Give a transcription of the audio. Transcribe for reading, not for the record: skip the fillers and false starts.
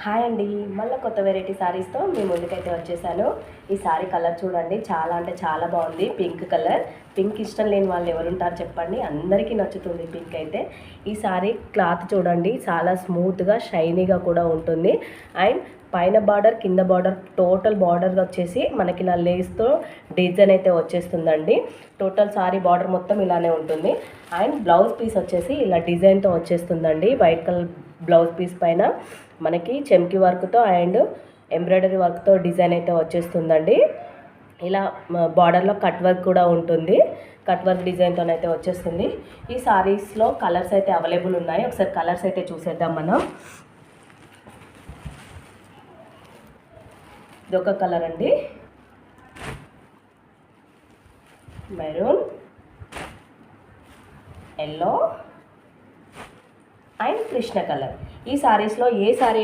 Hi అండి, మళ్ళీ కొత్త వెరైటీ శారీస్తో మీ ముందుకైతే వచ్చేసాను. ఈ శారీ కలర్ చూడండి, చాలా అంటే చాలా బాగుంది. Pink colour. పింక్ ఇష్టం లేని వాళ్ళు ఎవరు ఉంటారు చెప్పండి, అందరికీ నచ్చుతుంది పింక్ అయితే. ఈ శారీ క్లాత్ చూడండి, చాలా స్మూత్గా షైనీగా కూడా ఉంటుంది. అండ్ పైన బార్డర్ కింద బార్డర్ టోటల్ బార్డర్ వచ్చేసి మనకి ఇలా లేస్తో డిజైన్ అయితే వచ్చేస్తుందండి. టోటల్ శారీ బార్డర్ మొత్తం ఇలానే ఉంటుంది. అండ్ బ్లౌజ్ పీస్ వచ్చేసి ఇలా డిజైన్తో వచ్చేస్తుందండి. వైట్ కలర్ బ్లౌజ్ పీస్ పైన మనకి చెమ్కి వర్క్తో అండ్ ఎంబ్రాయిడరీ వర్క్తో డిజైన్ అయితే వచ్చేస్తుందండి. ఇలా బార్డర్లో కట్ వర్క్ కూడా ఉంటుంది. కట్ వర్క్ డిజైన్తో అయితే వచ్చేస్తుంది. ఈ సారీస్లో కలర్స్ అయితే అవైలబుల్ ఉన్నాయి. ఒకసారి కలర్స్ అయితే చూసేద్దాం మనం. ఇదొక కలర్ అండి, maroon, yellow and Krishna colour. ఈ సారీస్లో ఏ సారీ